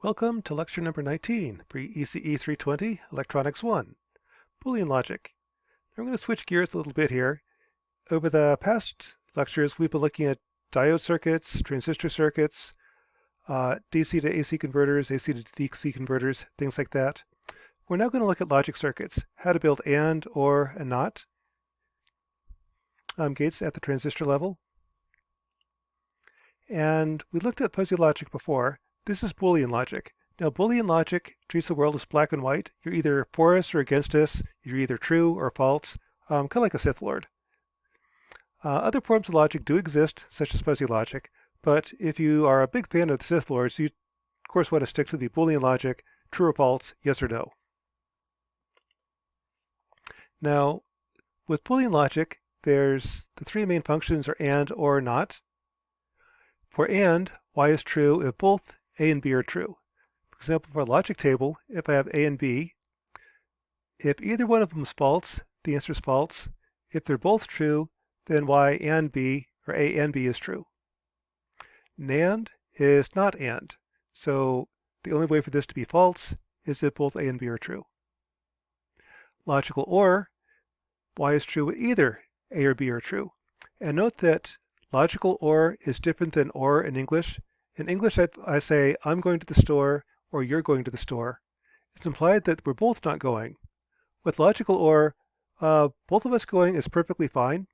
Welcome to lecture number 19 for ECE 320, Electronics 1, Boolean Logic. I'm going to switch gears a little bit here. Over the past lectures, we've been looking at diode circuits, transistor circuits, DC to AC converters, AC to DC converters, things like that. We're now going to look at logic circuits, how to build AND, OR, and NOT gates at the transistor level. And we looked at fuzzy logic before. This is Boolean logic. Now, Boolean logic treats the world as black and white. You're either for us or against us. You're either true or false, kind of like a Sith Lord. Other forms of logic do exist, such as fuzzy logic, but if you are a big fan of the Sith Lords, you, of course, want to stick to the Boolean logic, true or false, yes or no. Now, with Boolean logic, there's the three main functions are AND, OR, NOT. For AND, Y is true if both A and B are true. For example, for a logic table, if I have A and B, if either one of them is false, the answer is false. If they're both true, then Y and B, or A and B is true. NAND is not AND, so the only way for this to be false is if both A and B are true. Logical OR, Y is true when either A or B are true. And note that logical OR is different than OR in English. In English, I say, I'm going to the store, or you're going to the store. It's implied that we're both not going. With logical OR, both of us going is perfectly fine.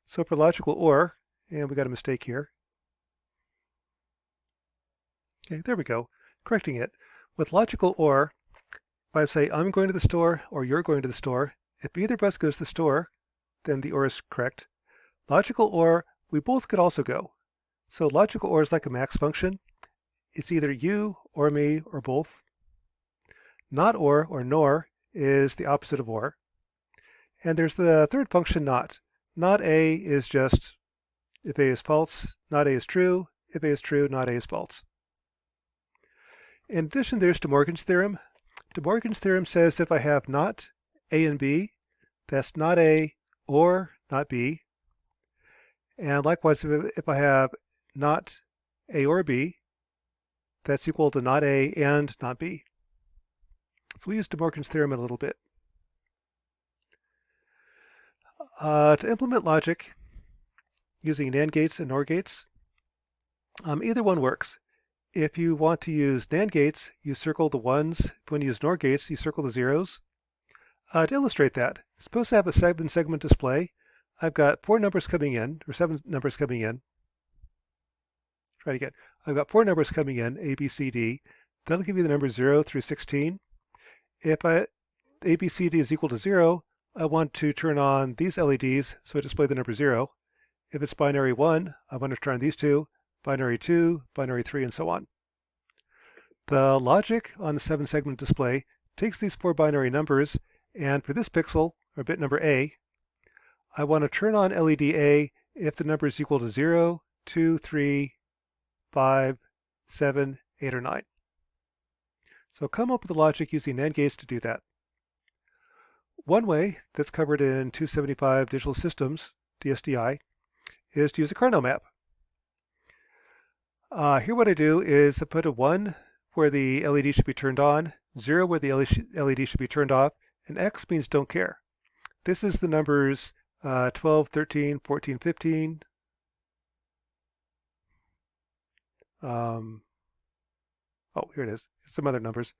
So for logical OR, and we got a mistake here. Okay, there we go, correcting it. With logical OR, if I say, I'm going to the store, or you're going to the store, if either of us goes to the store, then the OR is correct. Logical OR, we both could also go. So logical OR is like a max function. It's either you or me or both. Not OR NOR is the opposite of OR. And there's the third function NOT. Not A is just if A is false, not A is true. If A is true, not A is false. In addition, there's De Morgan's theorem. De Morgan's theorem says if I have not A and B, that's not A or not B. And likewise, if I have not A or B, that's equal to not A and not B. So we use De Morgan's theorem a little bit. To implement logic using NAND gates and OR gates, either one works. If you want to use NAND gates, you circle the ones. When you use NOR gates, you circle the zeros. To illustrate that, suppose I have a seven-segment display. I've got 4 numbers coming in, or 7 numbers coming in. Try it again. I've got 4 numbers coming in, A, B, C, D. That'll give you the numbers 0 through 16. If A, B, C, D is equal to 0, I want to turn on these LEDs so I display the number 0. If it's binary 1, I want to turn on these two, binary 2, binary 3, and so on. The logic on the 7-segment display takes these 4 binary numbers, and for this pixel, or bit number A, I want to turn on LED A if the number is equal to 0, 2, 3, 5, 7, 8, or 9. So come up with the logic using NAND gates to do that. One way that's covered in 275 Digital Systems, DSDI, is to use a kernel map. Here what I do is I put a 1 where the LED should be turned on, 0 where the LED should be turned off, and X means don't care. This is the numbers 12, 13, 14, 15. Oh, here it is. Some other numbers.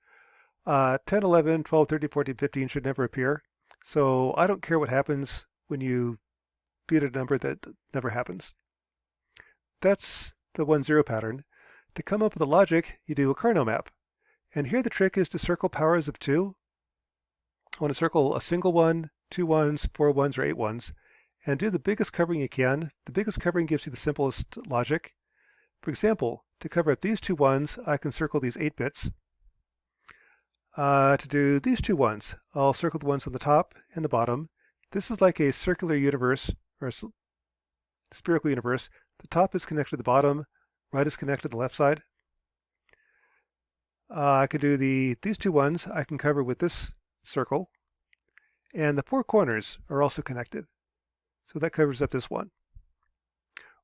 10, 11, 12, 13, 14, 15 should never appear. So I don't care what happens when you feed a number that never happens. That's the 1-0 pattern. To come up with the logic, you do a kernel map. And here the trick is to circle powers of 2. I want to circle a single 1, 2 1s, 4 1s, or 8 1s, and do the biggest covering you can. The biggest covering gives you the simplest logic. For example, to cover up these 2 1s, I can circle these 8 bits. To do these 2 1s, I'll circle the ones on the top and the bottom. This is like a circular universe, or a spherical universe. The top is connected to the bottom, right is connected to the left side. I can do these 2 1s, I can cover with this circle, and the 4 corners are also connected. So that covers up this one.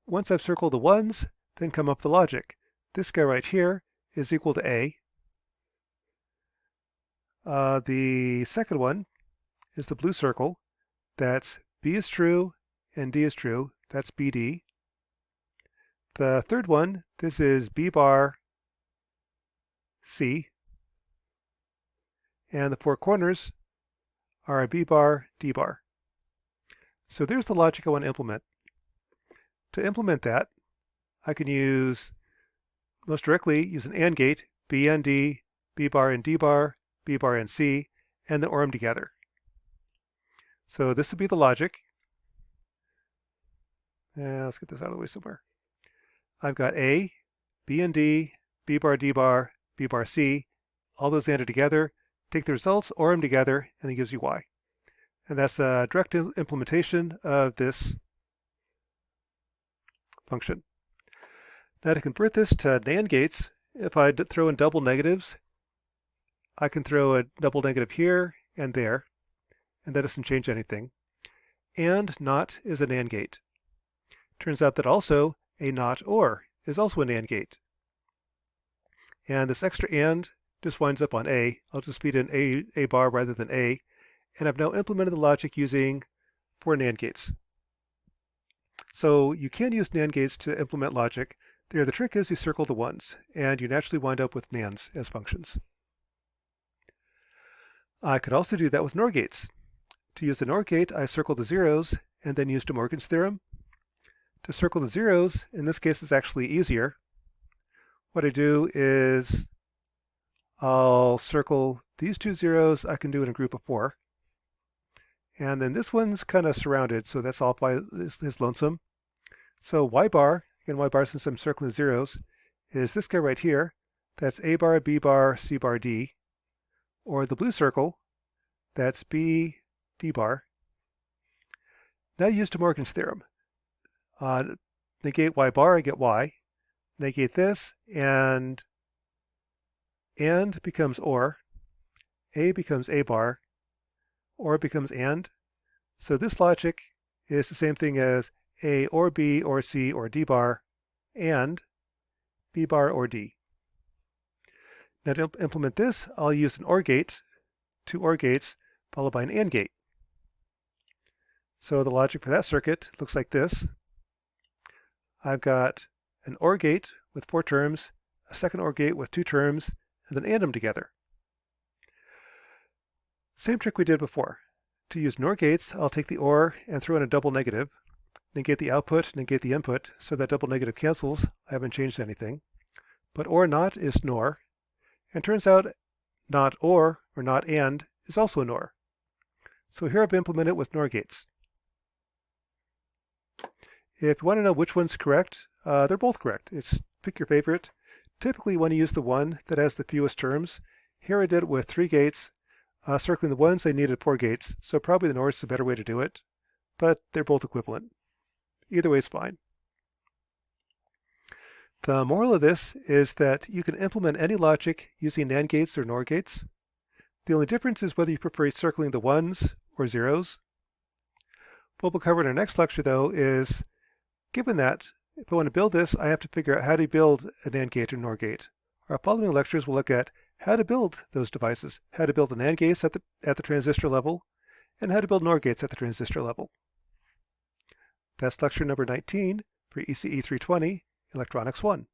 Once I've circled the 1s, then come up the logic. This guy right here is equal to A. The second one is the blue circle. That's B is true and D is true. That's BD. The third one, this is B bar C. And the four corners are a B bar, D bar. So there's the logic I want to implement. To implement that, I can most directly use an AND gate, B and D, B bar and D bar, B bar and C, and then OR them together. So this would be the logic. Let's get this out of the way somewhere. I've got A, B and D, B bar, D bar, B bar, C, all those ANDed together, take the results, OR them together, and it gives you Y. And that's a direct implementation of this function. Now to convert this to NAND gates, if I throw in double negatives, I can throw a double negative here and there, and that doesn't change anything. And NOT is a NAND gate. Turns out that also a NOT OR is also a NAND gate. And this extra AND just winds up on A. I'll just speed in A bar rather than A. And I've now implemented the logic using 4 NAND gates. So you can use NAND gates to implement logic. There, the trick is you circle the ones, and you naturally wind up with NANDs as functions. I could also do that with NOR gates. To use the NOR gate, I circle the zeros and then use De Morgan's theorem. To circle the zeros, in this case, it's actually easier. What I do is I'll circle these 2 zeros. I can do it in a group of 4. And then this one's kind of surrounded, so that's all by is lonesome. So Y bar, again Y bar since I'm circling the zeros, is this guy right here. That's A bar, B bar, C bar, D. Or the blue circle, that's B, D bar. Now use De Morgan's theorem. Negate Y bar, I get Y. Negate this, and becomes OR. A becomes A bar. OR becomes AND. So this logic is the same thing as A or B or C or D bar and B bar or D. Now to implement this, I'll use an OR gate, 2 OR gates, followed by an AND gate. So the logic for that circuit looks like this. I've got an OR gate with 4 terms, a second OR gate with 2 terms, and then AND them together. Same trick we did before. To use NOR gates, I'll take the OR and throw in a double negative, negate the output, negate the input, so that double negative cancels. I haven't changed anything. But OR NOT is NOR, and turns out NOT OR, or NOT AND, is also NOR. So here I've implemented with NOR gates. If you want to know which one's correct, they're both correct. Pick your favorite. Typically you want to use the one that has the fewest terms. Here I did it with 3 gates. Circling the ones, they needed 4 gates, so probably the NOR is the better way to do it, but they're both equivalent. Either way is fine. The moral of this is that you can implement any logic using NAND gates or NOR gates. The only difference is whether you prefer circling the ones or zeros. What we'll cover in our next lecture, though, is given that if I want to build this, I have to figure out how to build a NAND gate or NOR gate. Our following lectures will look at how to build those devices, how to build a NAND gates at the transistor level, and how to build NOR gates at the transistor level. That's lecture number 19 for ECE 320, Electronics 1.